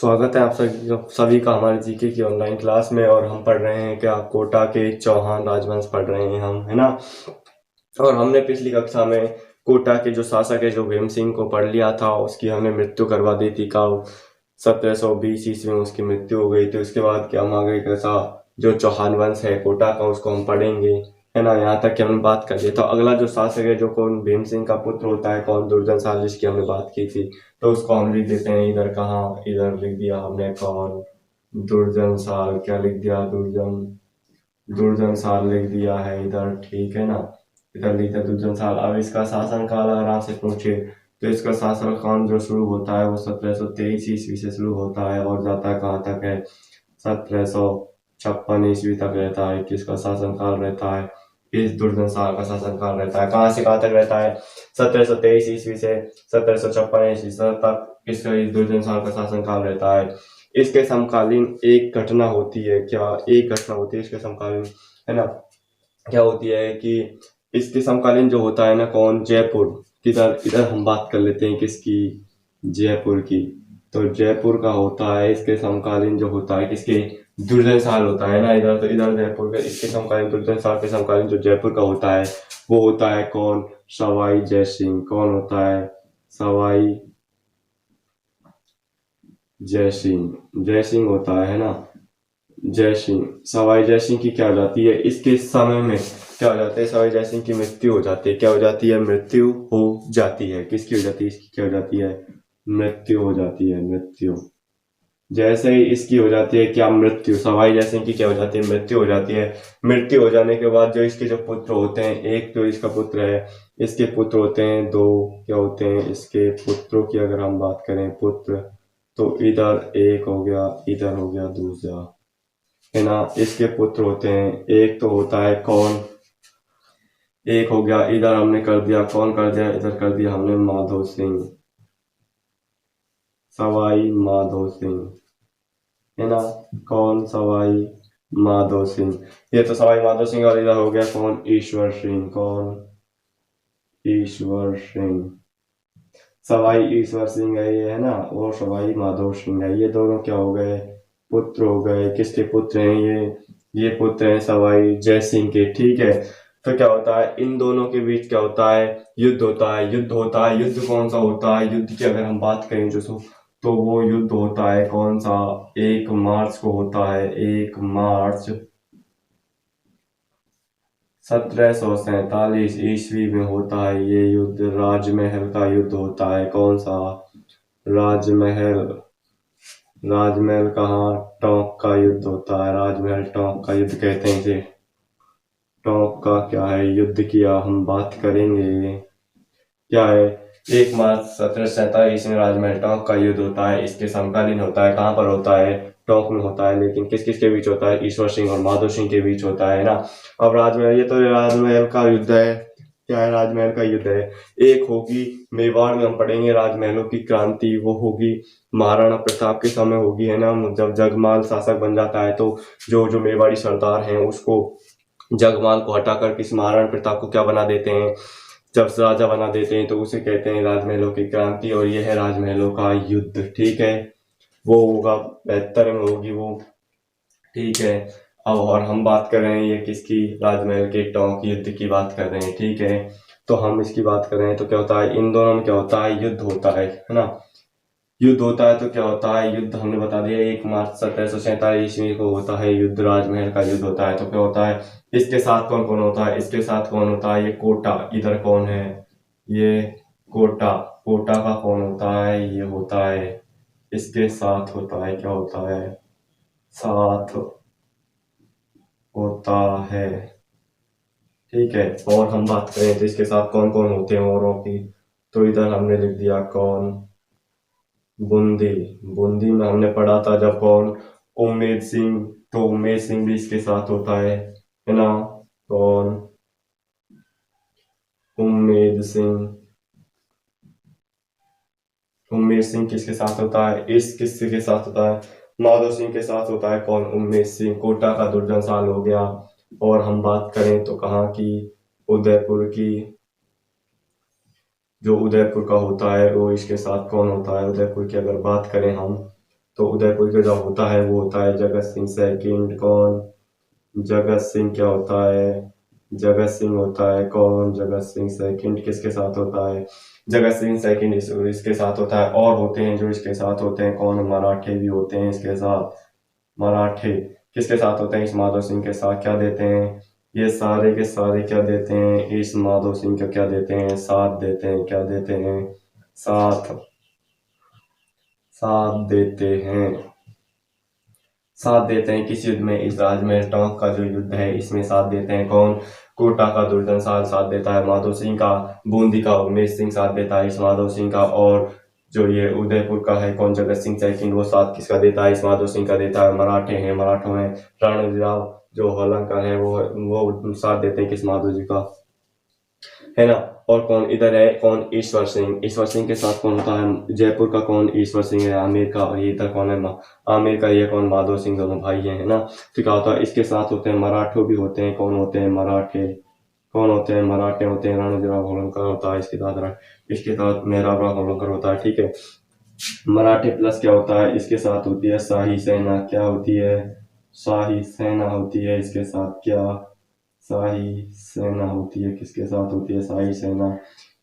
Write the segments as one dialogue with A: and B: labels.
A: स्वागत है आप सभी का हमारे जीके की ऑनलाइन क्लास में। और हम पढ़ रहे हैं क्या, कोटा के चौहान राजवंश पढ़ रहे हैं हम, है ना। और हमने पिछली कक्षा में कोटा के जो शासक है, जो भीम सिंह को पढ़ लिया था। उसकी हमने मृत्यु करवा दी थी का 1720 ईस्वी में उसकी मृत्यु हो गई थी। उसके बाद क्या हम आगे कैसा जो चौहान वंश है कोटा का, उसको हम पढ़ेंगे, है ना। यहाँ तक कि हमने बात कर ली। तो अगला जो शासक है, जो कौन भीम सिंह का पुत्र होता है, कौन दुर्जन साल, जिसकी हमने बात की थी। तो उसको हम लिख देते हैं इधर, कहाँ, इधर लिख दिया हमने, कौन, दुर्जन साल। क्या लिख दिया, दुर्जन साल लिख दिया है इधर, ठीक है ना। इधर लिख दिया दुर्जन साल। अब इसका शासन काल आराम से पूछे तो इसका शासन काल जो शुरू होता है वो 1723 ईस्वी से शुरू होता है और जाता है कहाँ तक है, 1756 ईस्वी तक रहता है। किसका शासन काल रहता है, इस दुर्जन साल का शासन काल रहता है। कहाँ से कहाँ तक रहता है, 1723 ईस्वी से 1756 ईस्वी तक इसका इस दुर्जन साल का शासन काल रहता है। इसके समकालीन एक घटना होती है, क्या एक घटना होती है इसके समकालीन, है ना। क्या होती है कि इसके समकालीन जो होता है ना, कौन, जयपुर। किधर, इधर हम बात कर लेते हैं किसकी, जयपुर की। तो जयपुर का होता है इसके समकालीन जो होता है, किसके, दुर्जन साल होता है ना इधर। तो इधर जयपुर का, इसके समकालीन दुर्जन साल के समकालीन जो जयपुर का होता है वो होता है कौन, सवाई जय सिंह। कौन होता है, सवाई जय सिंह। जय सिंह होता है ना, जय सिंह। सवाई जय सिंह की क्या हो जाती है, इसके समय में क्या हो जाता है, सवाई जय सिंह की मृत्यु हो जाती है। क्या हो जाती है, मृत्यु हो जाती है। किसकी हो जाती है, इसकी क्या हो जाती है, मृत्यु हो जाती है, मृत्यु। जैसे ही इसकी हो जाती है क्या, मृत्यु, सवाई जय सिंह की क्या हो जाती है, मृत्यु हो जाती है। मृत्यु हो जाने के बाद जो इसके जो पुत्र होते हैं, एक तो इसका पुत्र है, इसके पुत्र होते हैं दो। क्या होते हैं इसके पुत्रों की अगर हम बात करें, पुत्र, तो इधर एक हो गया, इधर हो गया दूसरा, है ना। इसके पुत्र होते हैं, एक तो होता है कौन, एक हो गया, इधर हमने कर दिया, कौन कर दिया, इधर कर दिया हमने, माधो सिंह, सवाई माधो सिंह, है ना। कौन, सवाई माधो सिंह। ये तो सवाई माधो सिंह। और इधर हो गया कौन, ईश्वर सिंह। कौन, ईश्वर सिंह। सवाई ईश्वर सिंह है ये, है ना, और सवाई माधो सिंह है। ये दोनों क्या हो गए, पुत्र हो गए। किसके पुत्र हैं ये पुत्र हैं सवाई जय सिंह के, ठीक है। तो क्या होता है, इन दोनों के बीच क्या होता है, युद्ध होता है। युद्ध होता है, युद्ध कौन सा होता है, युद्ध की अगर हम बात करें जो, तो वो युद्ध होता है कौन सा, 1 मार्च को होता है, 1 मार्च 1747 ईस्वी में होता है ये युद्ध। राजमहल का युद्ध होता है, कौन सा, राजमहल। राजमहल कहाँ, टोंक का युद्ध होता है, राजमहल टोंक का युद्ध कहते हैं इसे। टोंक का क्या है, युद्ध की हम बात करेंगे, क्या है, 1 मार्च 1747 में राजमहल टोंक का युद्ध होता है। इसके समकालीन होता है, कहाँ पर होता है, टोंक में होता है। लेकिन किस किस के बीच होता है, ईश्वर सिंह और माधो सिंह के बीच होता है ना। अब राजमहल, ये तो राजमहल का युद्ध है, क्या है, राजमहल का युद्ध है। एक होगी मेवाड़ में हम पढ़ेंगे राजमहलों की क्रांति, वो होगी महाराणा प्रताप के समय होगी, है ना। जब जगमाल शासक बन जाता है तो जो जो मेवाड़ी सरदार हैं उसको, जगमाल को हटाकर किस, महाराणा प्रताप को क्या बना देते हैं, जब राजा बना देते हैं, तो उसे कहते हैं राजमहलों की क्रांति। और यह है राजमहलों का युद्ध, ठीक है। वो होगा 72 में होगी वो, ठीक है। अब और हम बात कर रहे हैं ये किसकी, राजमहल के टोंक युद्ध की बात कर रहे हैं, ठीक है। तो हम इसकी बात कर रहे हैं तो क्या होता है, इन दोनों में क्या होता है, युद्ध होता है ना। युद्ध होता है तो क्या होता है, युद्ध हमने बता दिया 1 मार्च 1747 ईस्वी को होता है युद्ध, राजमहल का युद्ध होता है। तो क्या होता है, इसके साथ कौन कौन होता है, इसके साथ कौन होता है, ये कोटा। इधर कौन है, ये कोटा। कोटा का कौन होता है, ये होता है, इसके साथ होता है, क्या होता है, साथ होता है, ठीक है। और हम बात करें तो इसके साथ कौन कौन होते हैं औरों की, तो इधर हमने लिख दिया कौन, बूंदी। बूंदी में हमने पढ़ा था जब कौन, उम्मेद सिंह। तो उम्मेद सिंह भी इसके साथ होता है ना। कौन, उम्मेद सिंह। उम्मेद सिंह किसके साथ होता है, इस किसके के साथ होता है, माधो सिंह के साथ होता है। कौन, उम्मेद सिंह। कोटा का दुर्जन साल हो गया। और हम बात करें तो कहाँ की, उदयपुर की। जो उदयपुर का होता है वो इसके साथ कौन होता है, उदयपुर की अगर बात करें हम, तो उदयपुर का जो होता है वो होता है जगत सिंह सेकंड। कौन? जगत सिंह क्या होता है? जगत सिंह होता है कौन? जगत सिंह सेकंड किसके साथ होता है? जगत सिंह सेकंड इसके साथ होता है। और होते हैं जो इसके साथ होते हैं कौन? मराठे भी होते हैं इसके साथ। मराठे किसके साथ होते हैं? इस माधव सिंह के साथ। क्या देते हैं? ये सारे के सारे क्या देते हैं? इस माधव सिंह को क्या देते हैं? साथ देते हैं। क्या देते हैं? साथ। साथ देते हैं। साथ देते हैं किस युद्ध में? इस राजमहल टोंक का जो युद्ध है इसमें साथ देते हैं कौन? कोटा का दुर्जन साथ देता है माधव सिंह का। बूंदी का उमेश सिंह साथ देता है इस माधव सिंह का। और जो ये उदयपुर का है कौन? जगत सिंह सेकंड, वो साथ किसका देता है? इस माधव सिंह का देता है। मराठे हैं, मराठों में रणजीराव जो होलंकर है वो साथ देते हैं किस? माधव जी का, है ना। और कौन इधर है? कौन? ईश्वर सिंह। ईश्वर सिंह के साथ कौन होता है? जयपुर का कौन? ईश्वर सिंह है आमेर का। और ये इधर कौन है? आमेर का ये कौन? माधव सिंह। दोनों भाई है ना। तो क्या होता है? इसके साथ होते हैं मराठो भी होते हैं। कौन होते हैं? मराठे। कौन होते हैं? मराठे होते हैं। रणजीराव होलकर होता है इसके साथ मेहराबराव होलकर होता है। ठीक है। मराठे प्लस क्या होता है? इसके साथ होती है शाही सेना। क्या होती है? शाही सेना होती है इसके साथ। क्या? शाही सेना होती है। किसके साथ होती है? शाही सेना।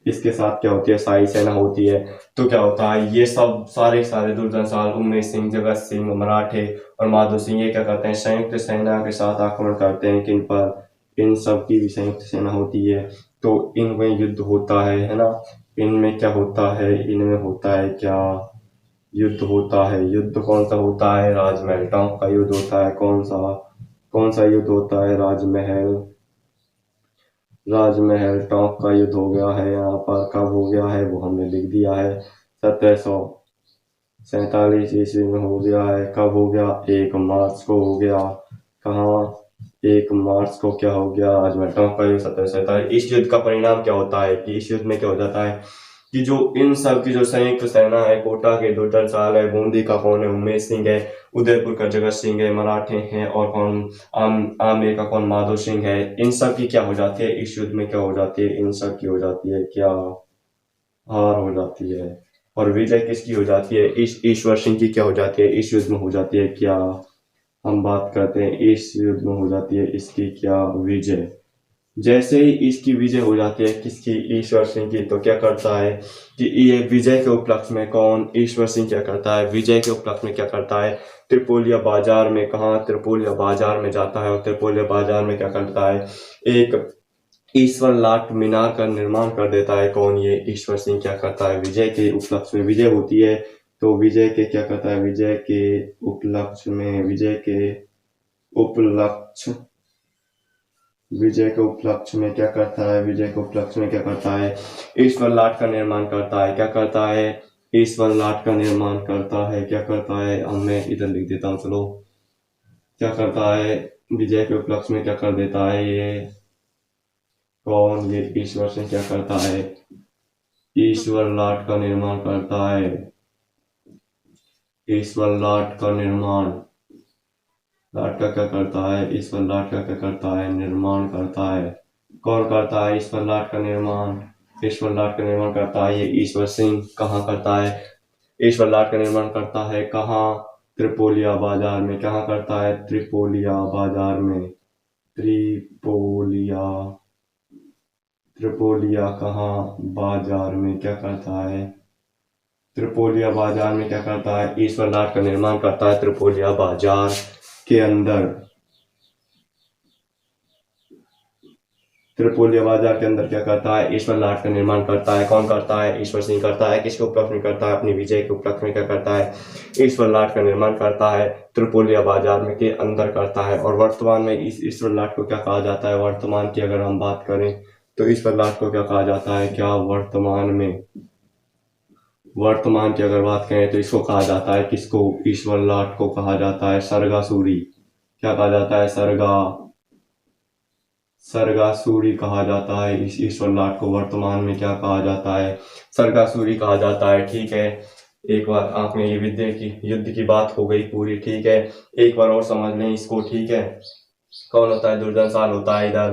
A: इसके साथ क्या होती है? शाही सेना होती है। तो क्या होता है? ये सब सारे सारे दुर्जन साल, उमेश सिंह, जगत सिंह, मराठे और माधो सिंह ये क्या करते हैं? संयुक्त सेना के साथ आक्रमण करते हैं। किन पर? इन सब की भी संयुक्त सेना होती है। तो इनमें युद्ध होता है ना। इनमें क्या होता है? इनमें होता है क्या? युद्ध होता है। युद्ध कौन सा होता है? राजमहल टोंक का युद्ध होता है। कौन सा युद्ध होता है? राजमहल टोंक का युद्ध हो गया है यहाँ पर। कब हो गया है वो हमने लिख दिया है। 1747 ईस्वी में हो गया है। कब हो गया? 1 मार्च को हो गया। कहाँ? 1 मार्च को क्या हो गया? राजमहल टोंक का युद्ध 1747। इस युद्ध का परिणाम क्या होता है कि इस युद्ध में क्या हो जाता है कि जो इन सब की जो संयुक्त सेना है, कोटा के दुर्जन साल है, बूंदी का कौन है? उमेश सिंह है, उदयपुर का जगत सिंह है, मराठे हैं, और कौन? आमेर का कौन? माधो सिंह है। इन सब की क्या हो जाती है? इस युद्ध में क्या हो जाती है? इन सब की हो जाती है क्या? हार हो जाती है। और विजय किसकी हो जाती है? इस ईश्वर सिंह की क्या हो जाती है? इस युद्ध में हो जाती है क्या? हम बात करते हैं इस युद्ध में हो जाती है इसकी क्या? विजय। जैसे ही इसकी विजय हो जाती है किसकी? ईश्वर सिंह की। तो क्या करता है कि ये विजय के उपलक्ष्य में कौन? ईश्वर सिंह क्या करता है? विजय के उपलक्ष्य में क्या करता है? त्रिपोलिया बाजार में, कहा? त्रिपोलिया बाजार में जाता है। और त्रिपोलिया बाजार में क्या करता है? एक ईश्वर लाट मीनार का निर्माण कर देता है। कौन? ये ईश्वर सिंह क्या करता है? विजय के उपलक्ष्य में विजय होती है तो विजय के क्या करता है? विजय के उपलक्ष्य में, विजय के उपलक्ष्य में क्या करता है? विजय के उपलक्ष्य में क्या करता है? ईश्वर लाट का निर्माण करता है। क्या करता है? ईश्वर लाट का निर्माण करता है। क्या करता है? अब मैं इधर लिख देता हूँ, चलो। क्या करता है? विजय के उपलक्ष्य में क्या कर देता है ये कौन? ये ईश्वर से क्या करता है? ईश्वर लाट का निर्माण करता है। ईश्वर लाट का निर्माण, लाट का क्या करता है? ईश्वर लाट का क्या करता है? निर्माण करता है। कौन करता है ईश्वर लाट का निर्माण? ईश्वर लाट का निर्माण करता है ये ईश्वर सिंह। कहाँ करता है? ईश्वर लाट का निर्माण करता है कहाँ? त्रिपोलिया बाजार में। कहाँ करता है? त्रिपोलिया बाजार में। त्रिपोलिया कहाँ? बाजार में। क्या करता है? त्रिपोलिया बाजार में क्या करता है? ईश्वर लाट का निर्माण करता है त्रिपोलिया बाजार के अंदर। त्रिपोलिया बाजार के अंदर क्या करता है? ईश्वर लाट का निर्माण करता है। कौन करता है? ईश्वर सिंह करता है। किसके उपलक्ष्य में करता है? अपनी विजय के उपलक्ष्य में क्या करता है? ईश्वर लाट का निर्माण करता है त्रिपोलिया बाजार में के अंदर करता है। और वर्तमान में इस ईश्वर लाट को क्या कहा जाता है? वर्तमान की अगर हम बात करें तो ईश्वर लाट को क्या कहा जाता है? क्या वर्तमान की अगर बात करें तो इसको कहा जाता है किसको? ईश्वर लाट को कहा जाता है सरगासुरी। क्या कहा जाता है? सरगासुरी कहा जाता है इस ईश्वर लाट को। वर्तमान में क्या कहा जाता है? सरगासुरी कहा जाता है। ठीक है, एक बार आपने ये विद्या की युद्ध की बात हो गई पूरी। ठीक है, एक बार और समझ लें इसको। ठीक है, कौन होता है? दुर्जन साल होता है इधर,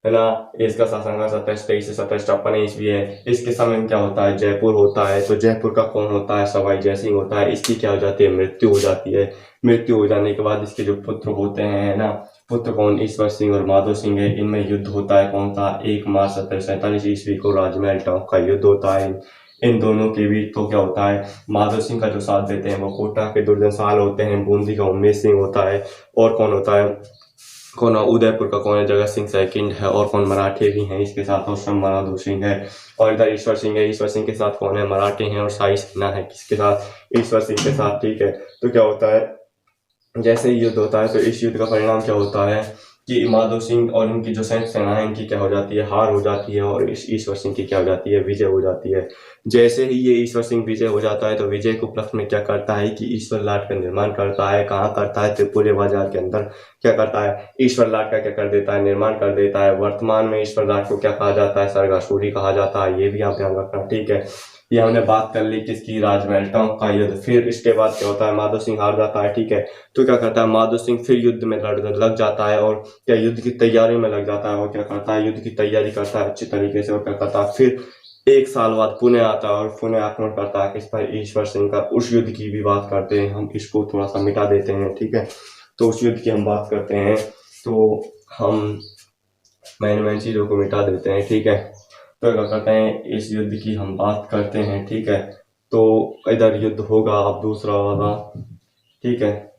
A: है ना। इसका शासनकाल 1723 से 1756 ईस्वी है। इसके समय में क्या होता है, जयपुर होता है। तो जयपुर का कौन होता है, सवाई जयसिंह होता है। इसकी क्या हो जाती है, मृत्यु हो जाती है। मृत्यु हो जाने के बाद इसके जो पुत्र होते हैं, है ना, पुत्र कौन, ईश्वर सिंह और माधो सिंह है। इनमें युद्ध होता है कौन सा, 1 मार्च 1747 ईस्वी को राजमहल टॉप का युद्ध होता है। इन दोनों के बीच तो क्या होता है, माधो सिंह का जो साथ देते हैं वो कोटा के दुर्जन साल होते हैं, बूंदी का उमेश सिंह होता है, और कौन होता है, कौन उदयपुर का कौन है, जगत सिंह सेकंड है, और कौन मराठे भी हैं इसके साथ, और माधो सिंह है। और इधर ईश्वर सिंह है। ईश्वर सिंह के साथ कौन है, मराठे हैं, और शाही सेना है किसके साथ, ईश्वर सिंह के साथ। ठीक है, तो क्या होता है, जैसे ही युद्ध होता है तो इस युद्ध का परिणाम क्या होता है कि माधो सिंह और इनकी जो संयुक्त सेना है इनकी क्या हो जाती है, हार हो जाती है, और इस ईश्वर सिंह की क्या हो जाती है, विजय हो जाती है। जैसे ही ये ईश्वर सिंह विजय हो जाता है तो विजय के उपलक्ष्य में क्या करता है कि ईश्वर लाट का निर्माण करता है। कहाँ करता है, त्रिपुरा बाजार के अंदर क्या करता है, ईश्वर लाट का क्या कर देता है, निर्माण कर देता है। वर्तमान में ईश्वर लाट को क्या कहा जाता है, सरगासूरी कहा जाता है। ये भी आप ध्यान रखना। ठीक है, ये हमने बात कर ली किसकी, राजमहल टॉप का युद्ध। फिर इसके बाद क्या होता है, माधो सिंह हार जाता है। ठीक है, तो क्या करता है, माधो सिंह फिर युद्ध में लग जाता है, और क्या युद्ध की तैयारी में लग जाता है, और क्या करता है, युद्ध की तैयारी करता है अच्छी तरीके से, और क्या करता है, फिर 1 साल बाद पुणे आता है, और पुणे आक्रमण करता है किस पर, ईश्वर सिंह का। उस युद्ध की भी बात करते हैं हम, इसको थोड़ा सा मिटा देते हैं। ठीक है, तो उस युद्ध की हम बात करते हैं, तो हम मेन चीजों को मिटा देते हैं। ठीक है, तो क्या करते हैं, इस युद्ध की हम बात करते हैं। ठीक है, तो इधर युद्ध होगा अब दूसरा वाला। ठीक है,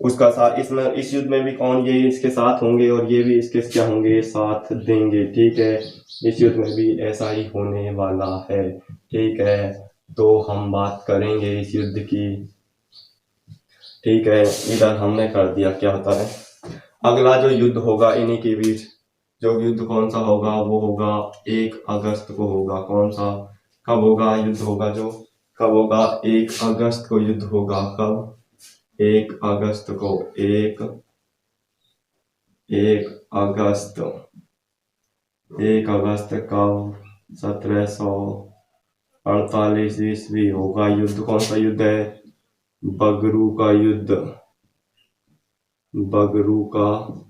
A: उसका साथ इसमें, इस युद्ध में भी कौन, ये इसके साथ होंगे, और ये भी इसके क्या होंगे, साथ देंगे। ठीक है, इस युद्ध में भी ऐसा ही होने वाला है। ठीक है, तो हम बात करेंगे इस युद्ध की। ठीक है, इधर हमने कर दिया। क्या होता है, अगला जो युद्ध होगा इन्हीं के बीच, जो युद्ध कौन सा होगा, वो होगा 1 अगस्त को होगा। कौन सा, कब होगा युद्ध होगा, जो कब होगा, 1 अगस्त को युद्ध होगा। कब, 1 अगस्त को, 1 अगस्त, 1 अगस्त कब, 1748 ईस्वी होगा युद्ध। कौन सा युद्ध है, बगरू का युद्ध। बगरू का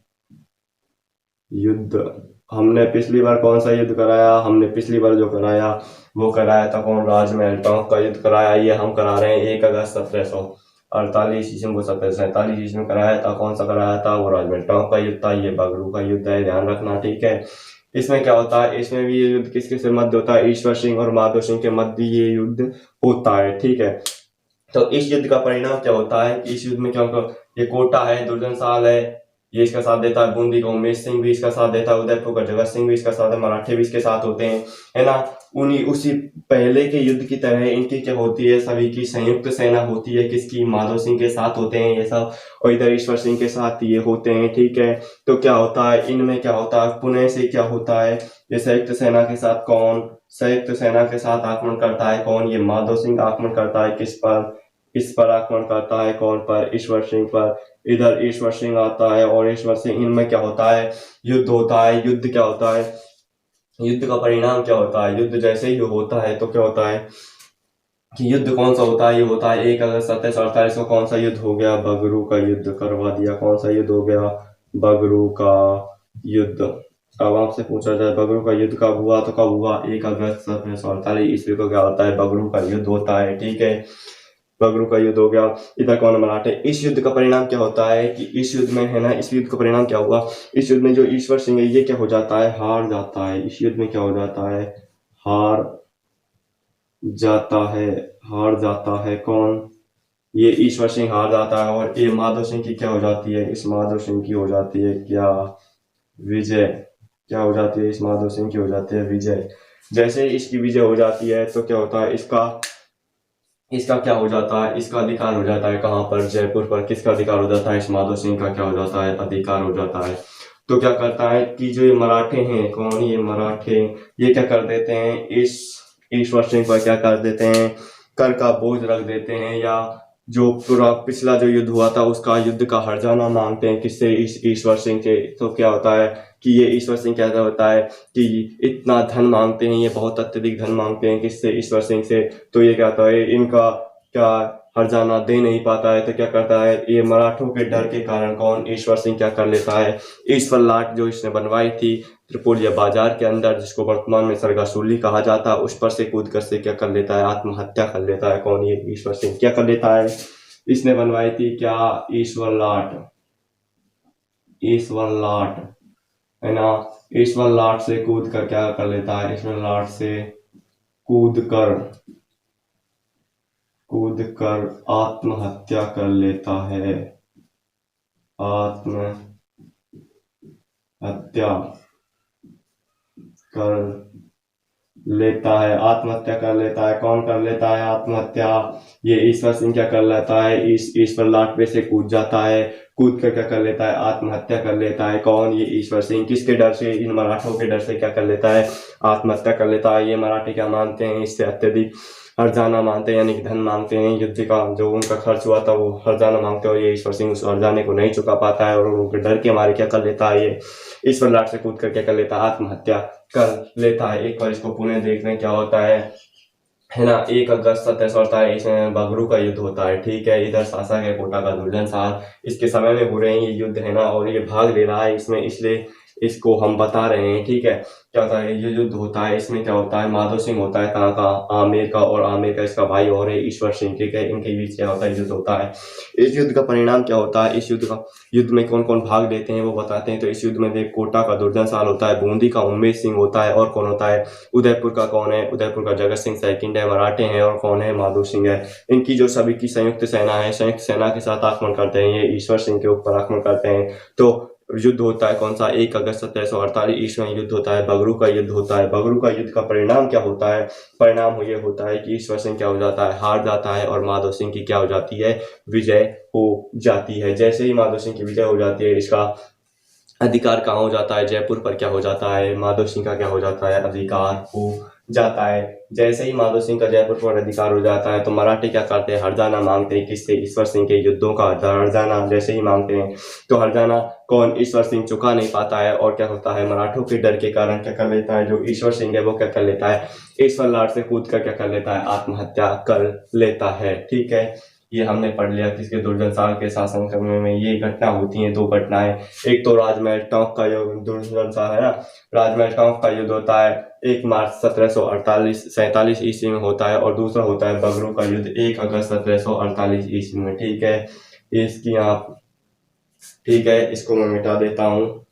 A: युद्ध। हमने पिछली बार कौन सा युद्ध कराया, हमने पिछली बार जो कराया वो कराया था कौन, राजमहल टॉप का युद्ध कराया। ये हम करा रहे हैं 1 अगस्त 1748 ईस्वी को, 1747 ईस्वी में कराया था। कौन सा कराया था, वो राजमहल टॉप का युद्ध था। ये बगरू का युद्ध है, ध्यान रखना। ठीक है, इसमें क्या होता है, इसमें भी ये युद्ध किसके से मध्य होता है, ईश्वर सिंह और माधो सिंह के मध्य ये युद्ध होता है। ठीक है, तो इस युद्ध का परिणाम क्या होता है, इस युद्ध में क्या होगा, ये कोटा है, दुर्जन साल है, ये इसका साथ देता है, बूंदी का उमेश सिंह भी इसका साथ देता है, उदयपुर का जगत सिंह भी इसका साथ है, मराठे भी इसके साथ होते हैं, है ना। उन्हीं उसी पहले के युद्ध की तरह इनकी क्या होती है, सभी की संयुक्त सेना होती है। किसकी, माधो सिंह के साथ होते हैं ये सब, और इधर ईश्वर सिंह के साथ ये होते हैं। ठीक है, तो क्या होता है, इनमें क्या होता है, पुणे से क्या होता है, ये संयुक्त सेना के साथ कौन, संयुक्त सेना के साथ आक्रमण करता है कौन, ये माधो सिंह आक्रमण करता है किस पर, इस पर आक्रमण करता है कौन पर, ईश्वर सिंह पर। इधर ईश्वर सिंह आता है और ईश्वर सिंह, इनमें क्या होता है, युद्ध होता है। युद्ध क्या होता है, युद्ध का परिणाम क्या होता है, युद्ध जैसे ही होता है तो क्या होता है कि युद्ध कौन सा होता है, ये होता है 1 अगस्त 1748 को। कौन सा युद्ध हो गया, बगरू का युद्ध करवा दिया। कौन सा युद्ध हो गया, बगरू का युद्ध। अब आपसे पूछा जाए बगरू का युद्ध कब हुआ, तो कब हुआ, 1 अगस्त 1748 ईस्वी को क्या होता है, बगरू का युद्ध होता है। ठीक है, बगरू का युद्ध हो गया। इधर कौन मराठे। इस युद्ध का परिणाम क्या होता है कि इस युद्ध में, है ना, इस युद्ध का परिणाम क्या हुआ, इस युद्ध में जो ईश्वर सिंह है ये क्या हो जाता है, हार जाता है। इस युद्ध में क्या हो जाता है, हार जाता है। हार जाता है कौन, ये ईश्वर सिंह हार जाता है, और ये माधो सिंह की क्या हो जाती है, इस माधो सिंह की हो जाती है क्या, विजय। क्या हो जाती है, इस माधो सिंह की हो जाती है विजय। जैसे इसकी विजय हो जाती है तो क्या होता है, इसका क्या हो जाता है, इसका अधिकार हो जाता है कहाँ पर, जयपुर पर। किसका अधिकार हो जाता है, इस माधो सिंह का क्या हो जाता है, अधिकार हो जाता है। तो क्या करता है कि जो ये मराठे हैं कौन, ये मराठे, ये क्या कर देते हैं, इस ईश्वर सिंह पर क्या कर देते हैं, कर का बोझ रख देते हैं, या जो पूरा पिछला जो युद्ध हुआ था उसका युद्ध का हर्जाना मांगते हैं किससे, इस ईश्वर सिंह से। तो क्या होता है कि ये ईश्वर सिंह क्या होता है कि इतना धन मांगते हैं, ये बहुत अत्यधिक धन मांगते हैं किससे, ईश्वर सिंह से। तो ये क्या होता है, इनका क्या हर्जाना दे नहीं पाता है तो क्या करता है, ये मराठों के डर के कारण कौन, ईश्वर सिंह क्या कर लेता है, ईश्वर लाट जो इसने बनवाई थी त्रिपोलिया बाजार के अंदर, जिसको वर्तमान में सरगासूली कहा जाता है, उस पर से कूद कर से क्या कर लेता है, आत्महत्या कर लेता है। कौन, ये ईश्वर सिंह क्या कर लेता है, इसने बनवाई थी क्या, ईश्वर लाट, ईश्वर लाट है ना, ईश्वर लाट से कूद कर क्या कर लेता है, ईश्वर लाट से कूद कर आत्महत्या कर लेता है, आत्महत्या कर लेता है, आत्महत्या कर लेता है। कौन कर लेता है आत्महत्या, ये ईश्वर सिंह क्या कर लेता है, ईश्वर लाट पे से कूद जाता है, कूद कर क्या कर लेता है, आत्महत्या कर लेता है। कौन, ये ईश्वर सिंह, किसके डर से, इन मराठों के डर से क्या कर लेता है, आत्महत्या कर लेता है। ये मराठी क्या मानते हैं, इससे अत्यधिक हर्जाना मानते हैं, यानी कि धन मांगते हैं, युद्ध का जो उनका खर्च हुआ था वो हर्जाना मांगते हैं, और ये ईश्वर सिंह उस हर्जाने को नहीं चुका पाता है, और उनके डर के मारे क्या कर लेता है, ये ईश्वर लाट से कूद कर क्या कर लेता है, आत्महत्या कर लेता है। एक बार इसको पुणे देख लें क्या होता है ना। 1 अगस्त 1748 में बगरू का युद्ध होता है, ठीक है। इधर शासक है कोटा का दुर्जन साहब, इसके समय में हो रहे हैं ये युद्ध है ना, और ये भाग ले रहा है इसमें, इसलिए इसको हम बता रहे हैं, ठीक है। क्या होता है, ये युद्ध होता है, इसमें क्या होता है, माधो सिंह होता है कहाँ का, आमेर का, और आमेर का इसका भाई और है ईश्वर सिंह, ठीक है। इनके बीच क्या होता है, युद्ध होता है। इस युद्ध का परिणाम क्या होता है, इस युद्ध में कौन कौन भाग लेते हैं वो बताते हैं। तो इस युद्ध में देख, कोटा का दुर्जन साल होता है, बूंदी का उमेश सिंह होता है, और कौन होता है, उदयपुर का कौन है, उदयपुर का जगत सिंह सेकंड है, मराठे हैं, और कौन है, माधो सिंह है। इनकी जो सभी की संयुक्त सेना है, संयुक्त सेना के साथ आक्रमण करते हैं, ये ईश्वर सिंह के ऊपर आक्रमण करते हैं। तो युद्ध होता है कौन सा, 1 अगस्त 1748 ईस्वी में युद्ध होता है, बगरू का युद्ध होता है। बगरू का युद्ध का परिणाम क्या होता है, परिणाम ये होता है कि ईश्वर सिंह क्या हो जाता है, हार जाता है, और माधो सिंह की क्या हो जाती है, विजय हो जाती है। जैसे ही माधो सिंह की विजय हो जाती है, इसका अधिकार कहाँ हो जाता है, जयपुर पर क्या हो जाता है, माधो सिंह का क्या हो जाता है, अधिकार हो जाता है। जैसे ही माधो सिंह का जयपुर पर अधिकार हो जाता है, तो मराठी क्या करते हैं, हर्जाना मांगते हैं, किससे, ईश्वर सिंह के युद्धों का हर्जाना जैसे ही मांगते हैं, तो हर्जाना कौन, ईश्वर सिंह चुका नहीं पाता है, और क्या होता है, मराठों के डर के कारण क्या कर लेता है, जो ईश्वर सिंह है वो क्या कर लेता है, ईश्वर लाट से कूद कर क्या कर लेता है, आत्महत्या कर लेता है, ठीक है। ये हमने पढ़ लिया किसके, दुर्जन साल के शासन करने में ये घटना होती है, 2 घटनाएं। एक तो राजमहल टोंक का युद्ध, दुर्जन साल है ना, राजमहल टोंक का युद्ध होता है 1 मार्च 1747 ईस्वी में होता है, और दूसरा होता है बगरू का युद्ध 1 अगस्त 1748 ईस्वी में, ठीक है। इसकी आप, ठीक है, इसको मैं मिटा देता हूँ।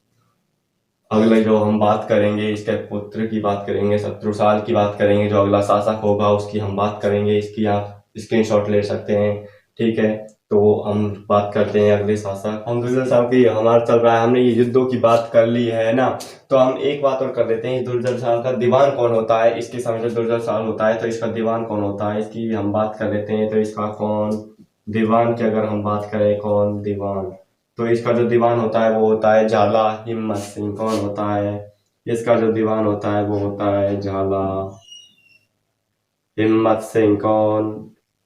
A: अगले जो हम बात करेंगे, इसके पुत्र की बात करेंगे, शत्रुसाल की बात करेंगे, जो अगला शासक होगा उसकी हम बात करेंगे। इसकी आप स्क्रीनशॉट ले सकते हैं, ठीक है। तो हम बात करते हैं अगले शासक, हम दुर्जन साल की, हमारा चल रहा है, हमने ये युद्धों की बात कर ली है ना, तो हम एक बात और कर लेते हैं, दुर्जन साल का दीवान कौन होता है, इसके समय जब दुर्जन साल होता है तो इसका दीवान कौन होता है, इसकी हम बात कर लेते हैं। तो इसका कौन, दीवान की अगर हम बात करें, कौन दीवान, तो इसका जो दीवान होता है वो होता है झाला हिम्मत सिंह। कौन होता है, इसका जो दीवान होता है वो होता है झाला हिम्मत सिंह। कौन,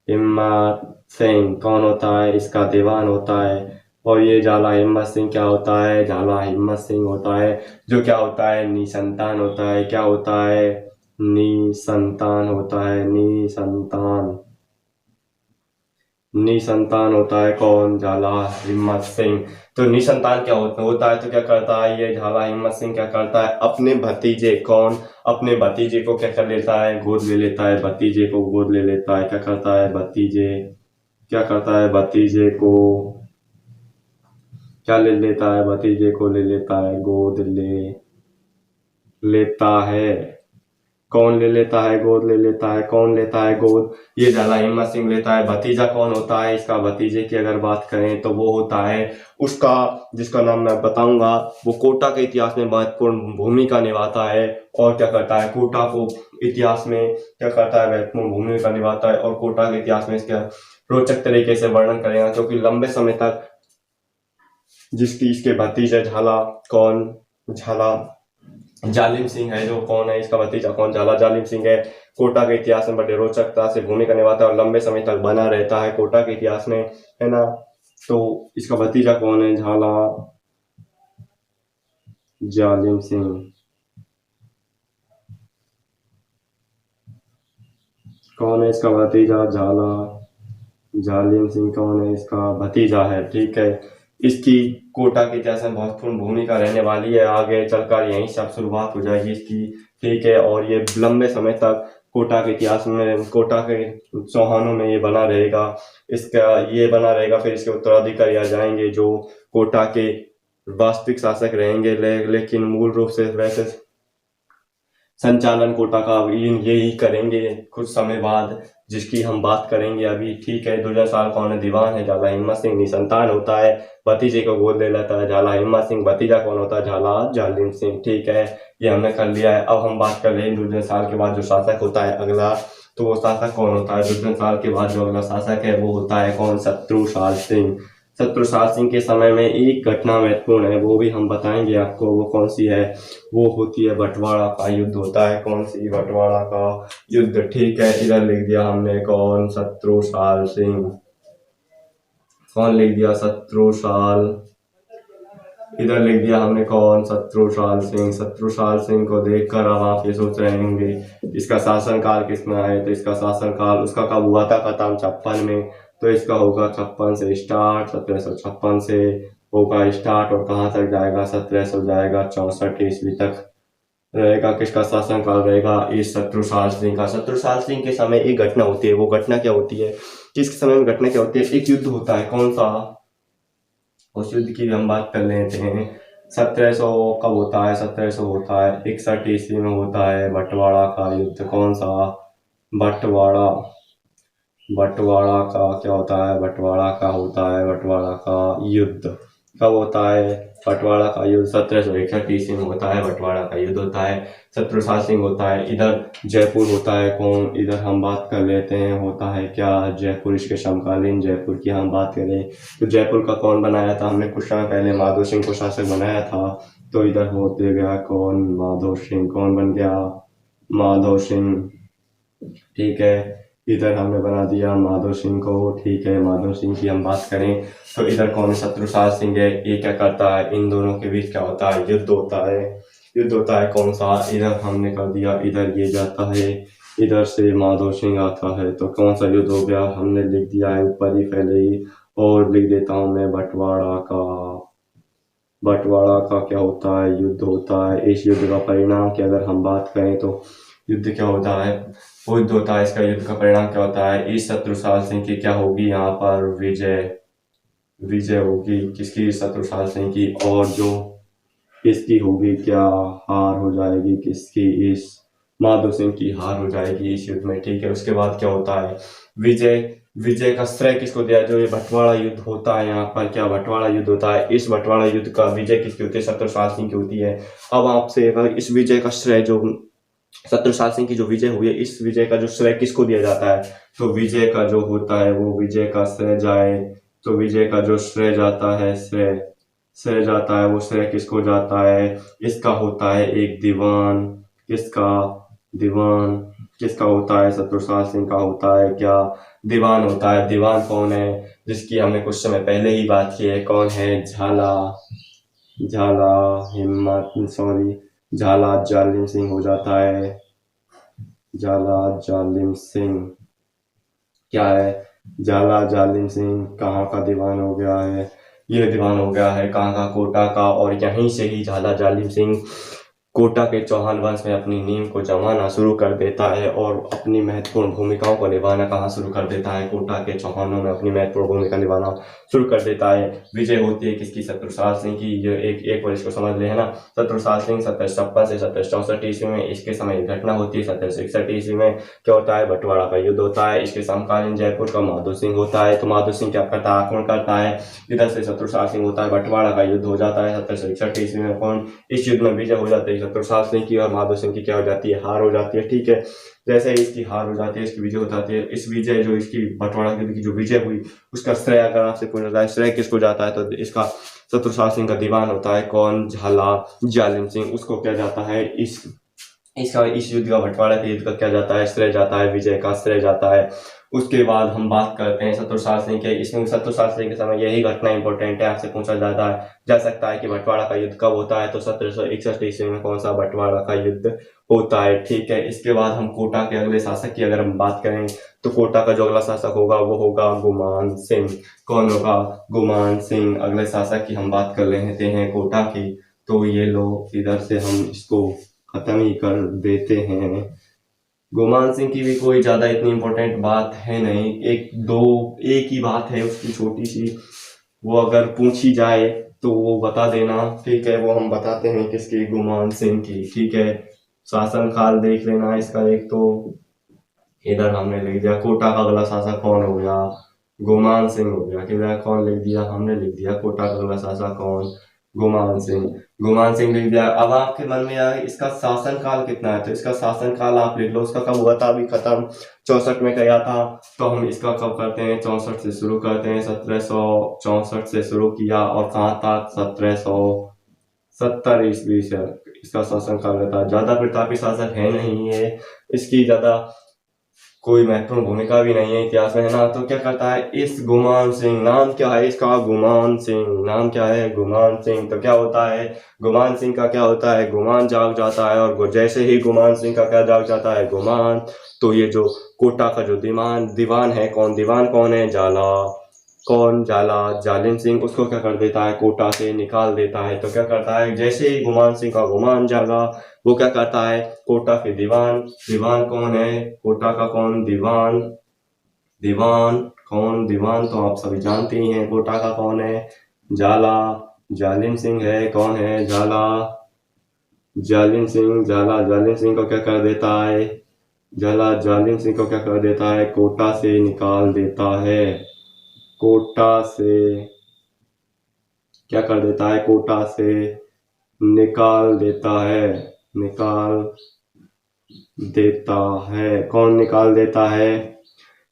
A: हिम्मत सिंह कौन होता है, इसका दीवान होता है। और ये झाला हिम्मत सिंह क्या होता है, झाला हिम्मत सिंह होता है जो क्या होता है, निसंतान होता है। क्या होता है, निसंतान होता है, निसंतान, निसंतान होता है। कौन, झाला हिम्मत सिंह। तो निसंतान क्या होता है, तो क्या करता है ये झाला हिम्मत सिंह, क्या करता है, अपने भतीजे, कौन, अपने भतीजे को क्या कर लेता है, गोद ले लेता है, भतीजे को गोद ले लेता है। क्या करता है, भतीजे, क्या करता है, भतीजे को क्या ले लेता है, भतीजे को ले लेता है, गोद ले लेता है। कौन ले लेता है, गोद ले लेता है। कौन लेता है गोद, ये झाला हिम्मत सिंह लेता है। भतीजा कौन होता है, इसका भतीजे की अगर बात करें तो वो होता है उसका, जिसका नाम मैं बताऊंगा, वो कोटा के इतिहास में महत्वपूर्ण भूमिका निभाता है। और क्या करता है, कोटा को इतिहास में क्या करता है, महत्वपूर्ण भूमिका निभाता है, और कोटा के इतिहास में इसका रोचक तरीके से वर्णन करेगा, क्योंकि लंबे समय तक जिसकी, इसके भतीजे झाला, कौन, झाला जालिम सिंह है, जो कौन है, इसका भतीजा कौन, झाला जालिम सिंह है, कोटा के इतिहास में बड़े रोचकता से भूमिका निभाता है और लंबे समय तक बना रहता है कोटा के इतिहास में, है ना। तो इसका भतीजा कौन है, झाला जालिम सिंह। कौन है इसका भतीजा, झाला जालिम सिंह कौन है? इसका भतीजा है, ठीक है। इसकी कोटा के इतिहास में महत्वपूर्ण भूमिका रहने वाली है, आगे चलकर यहीं से अब शुरुआत हो जाएगी इसकी, ठीक है। और ये लंबे समय तक कोटा के इतिहास में, कोटा के चौहानों में ये बना रहेगा, इसका ये बना रहेगा। फिर इसके उत्तराधिकारी आ जाएंगे जो कोटा के वास्तविक शासक रहेंगे, लेकिन मूल रूप से वैसे संचालन कोटा का यही करेंगे कुछ समय बाद, जिसकी हम बात करेंगे अभी, ठीक है। दुर्जन साल कौन है? दीवान है, झाला हिम्मत सिंह निसंतान होता है, भतीजे को गोद ले लेता है झाला हिम्मत सिंह। भतीजा कौन होता है? झाला जालिम सिंह, ठीक है। ये हमने कर लिया है। अब हम बात कर रहे हैं दुर्जन साल के बाद जो शासक होता है अगला, तो वो शासक कौन होता है? दुर्जन साल के बाद जो अगला शासक है वो होता है कौन? शत्रुसाल सिंह। शत्रुसाल सिंह के समय में एक घटना महत्वपूर्ण है, वो भी हम बताएंगे आपको, वो कौन सी है? वो होती है बंटवारा का युद्ध होता है। कौन सी? बंटवारा का युद्ध, ठीक है। इधर लिख दिया हमने कौन? शत्रुसाल सिंह। कौन लिख दिया? शत्रुसाल। इधर लिख दिया हमने कौन? शत्रुसाल सिंह। शत्रुसाल सिंह को देखकर अब आप ये सोच रहे होंगे इसका शासनकाल कितना है, तो इसका शासनकाल उसका कब हुआ था खत्म? 56 में। तो इसका होगा 56 से स्टार्ट, 1756 से होगा स्टार्ट, और कहाँ तक जाएगा? 1700 जाएगा, 64 ईस्वी तक रहेगा। किसका शासनकाल रहेगा? इस शत्रुसाल सिंह का। शत्रुसाल सिंह के समय एक घटना होती है, वो घटना क्या होती है? किस समय में घटना क्या होती है? एक युद्ध होता है, कौन सा? उस युद्ध की भी हम बात कर लेते हैं। 1700 कब होता है? 1700 होता है 61 ईस्वी में होता है बंटवारा का युद्ध। कौन सा? बंटवारा। बंटवारा का क्या होता है? बंटवारा का होता है बंटवारा का युद्ध। कब होता है बंटवारा का युद्ध? 1761 ईस्वी में होता है बंटवारा का युद्ध होता है। शत्रुसाल सिंह होता है। इधर जयपुर होता है कौन? इधर हम बात कर लेते हैं, होता है क्या? जयपुर। इसके समकालीन जयपुर की हम बात करें तो जयपुर का कौन बनाया था? हमने कुछ समय पहले माधो सिंह को शासक बनाया था, तो इधर होते गया कौन? माधो सिंह। कौन बन गया? माधो सिंह, ठीक है। इधर हमने बना दिया माधो सिंह को, ठीक है। माधो सिंह की हम बात करें तो इधर कौन? शत्रुसाल सिंह है। ये क्या करता है? इन दोनों के बीच क्या होता है? युद्ध होता है। युद्ध होता है कौन सा? इधर हमने कर दिया, इधर ये जाता है, इधर से माधो सिंह आता है, तो कौन सा युद्ध हो गया? हमने लिख दिया है ऊपर ही पहले ही, और लिख देता हूँ मैं बंटवारा का। बंटवारा का क्या होता है? युद्ध होता है। इस युद्ध का परिणाम की अगर हम बात करें तो युद्ध क्या होता है? युद्ध होता है। इसका युद्ध का परिणाम क्या होता है? इस शत्रुसाल सिंह की क्या होगी यहाँ पर? विजय। विजय होगी किसकी? शत्रुसाल सिंह की। और जो इसकी होगी क्या? हार हो जाएगी। किसकी? इस माधो सिंह की हार हो जाएगी इस युद्ध में, ठीक है। उसके बाद क्या होता है? विजय। विजय का श्रेय किसको दिया? जो ये बंटवारा युद्ध होता है यहाँ पर, क्या बंटवारा युद्ध होता है, इस बंटवारा युद्ध का विजय किसकी होती है? शत्रुसाल सिंह की होती है। अब आपसे इस विजय का श्रेय, जो शत्रुसाल सिंह की जो विजय हुई है, इस विजय का जो श्रेय किसको दिया जाता है? तो विजय का जो होता है वो विजय का श्रेय जाए, तो विजय का जो श्रेय जाता है, श्रेय जाता है, वो श्रेय किसको जाता है? इसका होता है एक दीवान। किसका? दीवान। किसका होता है? शत्रुसाल सिंह का होता है क्या? दीवान होता है। दीवान कौन है? जिसकी हमने कुछ समय पहले ही बात की है, कौन है? झाला। झाला हिम्मत, सॉरी, झाला जालिम सिंह हो जाता है। झाला जालिम सिंह क्या है? झाला जालिम सिंह कहाँ का दीवान हो गया है? ये दीवान हो गया है कहाँ का? कोटा का। और यहीं से ही झाला जालिम सिंह कोटा के चौहान वंश में अपनी नींव को जमाना शुरू कर देता है और अपनी महत्वपूर्ण भूमिकाओं को निभाना कहाँ शुरू कर देता है? कोटा के चौहानों में अपनी महत्वपूर्ण भूमिका निभाना शुरू कर देता है। विजय होती है किसकी? शत्रुसाल सिंह की। ये एक बार इसको समझ ले, है ना। शत्रुसाल सिंह 1756 से 1764 ईस्वी में, इसके समय घटना होती है। 1761 ईस्वी में क्या होता है? बंटवारा का युद्ध होता है। इसके समकालीन जयपुर का माधो सिंह होता है। तो माधो सिंह क्या करता है? आक्रमण करता है। इधर से शत्रुसाल सिंह होता है, बंटवारा का युद्ध हो जाता है 1761 ईस्वी में। कौन? इस युद्ध में विजय हो जाती है शत्रुसाल सिंह की, और माधो सिंह की क्या हो जाती है? हार हो जाती है, ठीक है। जैसे ही इसकी हार हो जाती है, इसकी विजय हो जाती है। इस विजय, जो इसकी बंटवारा युद्ध की जो विजय हुई, उसका श्रेय अगर आपसे पूछा जाए श्रेय किसको जाता है, तो इसका शत्रुसाल सिंह का दीवान होता है कौन? झाला जालिम सिंह। उसको क्या जाता है? इस युद्ध का, बंटवारा के युद्ध का क्या जाता है? श्रेय जाता है, विजय का श्रेय जाता है। उसके बाद हम बात करते हैं शत्रुसाल सिंह के। इसमें शत्रुसाल सिंह के समय यही घटना इंपॉर्टेंट है, आपसे पूछा जा सकता है कि बंटवारा का युद्ध कब होता है, तो 1761 ईस्वी में कौन सा बंटवारा का युद्ध होता है। ठीक है, इसके बाद हम कोटा के अगले शासक की अगर हम बात करें तो कोटा का जो अगला शासक होगा वो होगा गुमान सिंह। कौन होगा? गुमान सिंह। अगले शासक की हम बात कर लेते हैं कोटा की, तो ये लोग इधर से हम इसको खत्म ही कर देते हैं। गुमान सिंह की भी कोई ज्यादा इतनी इम्पोर्टेंट बात है नहीं, एक ही बात है उसकी छोटी सी, वो अगर पूछी जाए तो वो बता देना। ठीक है, वो हम बताते हैं किसकी? गुमान सिंह की। ठीक है, शासन काल देख लेना इसका। एक तो इधर हमने लिख दिया कोटा का अगला शासक कौन हो गया? गुमान सिंह हो गया। किधर कौन लिख दिया? हमने लिख दिया कोटा का अगला शासक कौन? गुमान सिंह। गुमान सिंह लिख दिया। अब आपके मन में आए इसका शासन काल कितना है, तो इसका शासन काल आप लिख लो, उसका कब हुआ था? अभी खत्म 64 में गया था, तो हम इसका कब करते हैं? 64 से शुरू करते हैं। 1764 से शुरू किया और कहाँ तक? 1770 ईस्वी से इसका शासन काल रहता है। ज्यादा प्रतापी शासक है नहीं है, इसकी ज्यादा कोई महत्वपूर्ण भूमिका भी नहीं है इतिहास में, है ना। तो क्या करता है इस गुमान सिंह, नाम क्या है इसका? गुमान सिंह। नाम क्या है? गुमान सिंह। तो क्या होता है गुमान सिंह का? क्या होता है? गुमान जाग जाता है, और जैसे ही गुमान सिंह का क्या जाग जाता है? गुमान, तो ये जो कोटा का जो दीवान है, दीवान कौन है? जाला। कौन? जाला। जालिम सिंह उसको क्या कर देता है? कोटा से निकाल देता है। तो क्या करता है जैसे ही गुमान सिंह का गुमान जागा, वो क्या करता है? कोटा के दीवान कौन है? कोटा का कौन? दीवान। दीवान कौन? दीवान तो आप सभी जानते ही हैं कोटा का कौन है? जाला। जालिम सिंह है। कौन है? जाला। जालिम सिंह। जाला जालिम सिंह को क्या कर देता है? जाला जालिम सिंह को क्या कर देता है? कोटा से निकाल देता है। कोटा से क्या कर देता है? कोटा से निकाल देता है। निकाल देता है। कौन निकाल देता है?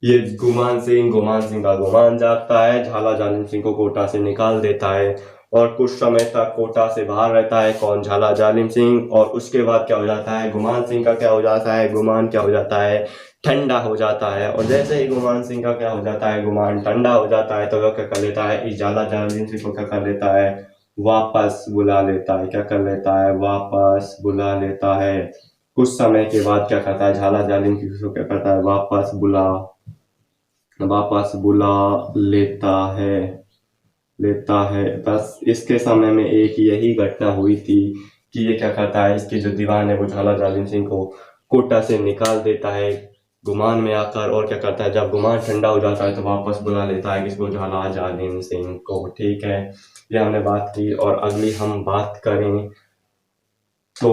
A: ये गुमान सिंह का गुमान जागता है, झाला जालिम सिंह को कोटा से निकाल देता है, और कुछ समय तक कोटा से बाहर रहता है। कौन? झाला जालिम सिंह। और उसके बाद क्या हो जाता है? गुमान सिंह का क्या हो जाता है? गुमान क्या हो जाता है? ठंडा हो जाता है। और जैसे ही गुमान सिंह का क्या हो जाता है? गुमान ठंडा हो जाता है, तो वह क्या कर लेता है? इस झाला जालिम सिंह को क्या कर लेता है? वापस बुला लेता है। क्या कर लेता है? वापस बुला लेता है। कुछ समय के बाद क्या करता है? झाला जालिम सिंह को क्या करता है? वापस बुला लेता है। बस इसके समय में एक यही घटना हुई थी कि ये क्या करता है, इसके जो दीवान है वो झाला जालिम सिंह को कोटा से निकाल देता है गुमान में आकर, और क्या करता है जब गुमान ठंडा हो जाता है तो वापस बुला लेता है किसको? झाला जालिम सिंह को। ठीक है, ये हमने बात की। और अगली हम बात करें तो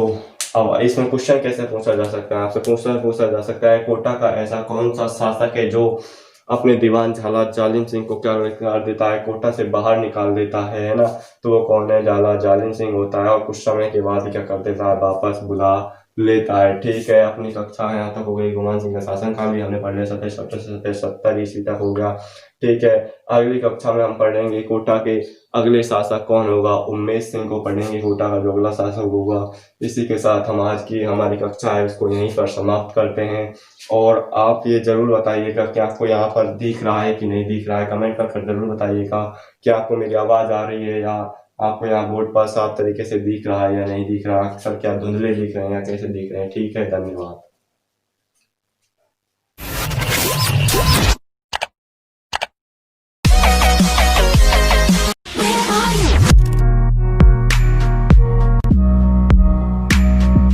A: अब इसमें क्वेश्चन कैसे पूछा जा सकता है? आपसे पूछा जा सकता है कोटा का ऐसा कौन सा शासक है जो अपने दीवान झाला जालिम सिंह को क्या कर देता है? कोटा से बाहर निकाल देता है ना। तो वो कौन है? झाला जालिम सिंह होता है, और कुछ समय के बाद क्या कर देता है? वापस बुला लेता है। ठीक है, अपनी कक्षा यहाँ तक हो गई। गुमान सिंह का शासन काल भी हमने पढ़ लिया, 1770 ईस्वी तक हो गया। ठीक है, अगली कक्षा में हम पढ़ेंगे कोटा के अगले शासक कौन होगा? उमेश सिंह को पढ़ेंगे, कोटा का जो अगला शासक होगा। इसी के साथ हम आज की हमारी कक्षा है उसको यहीं पर समाप्त करते हैं। और आप ये जरूर बताइएगा कि आपको यहाँ पर दिख रहा है कि नहीं दिख रहा है, कमेंट कर जरूर बताइएगा कि आपको मेरी आवाज आ रही है, या आपको यहाँ बोर्ड पर साफ तरीके से दिख रहा है या नहीं दिख रहा, अक्सर क्या धुंधले दिख रहे हैं या कैसे दिख रहे हैं। ठीक है, धन्यवाद।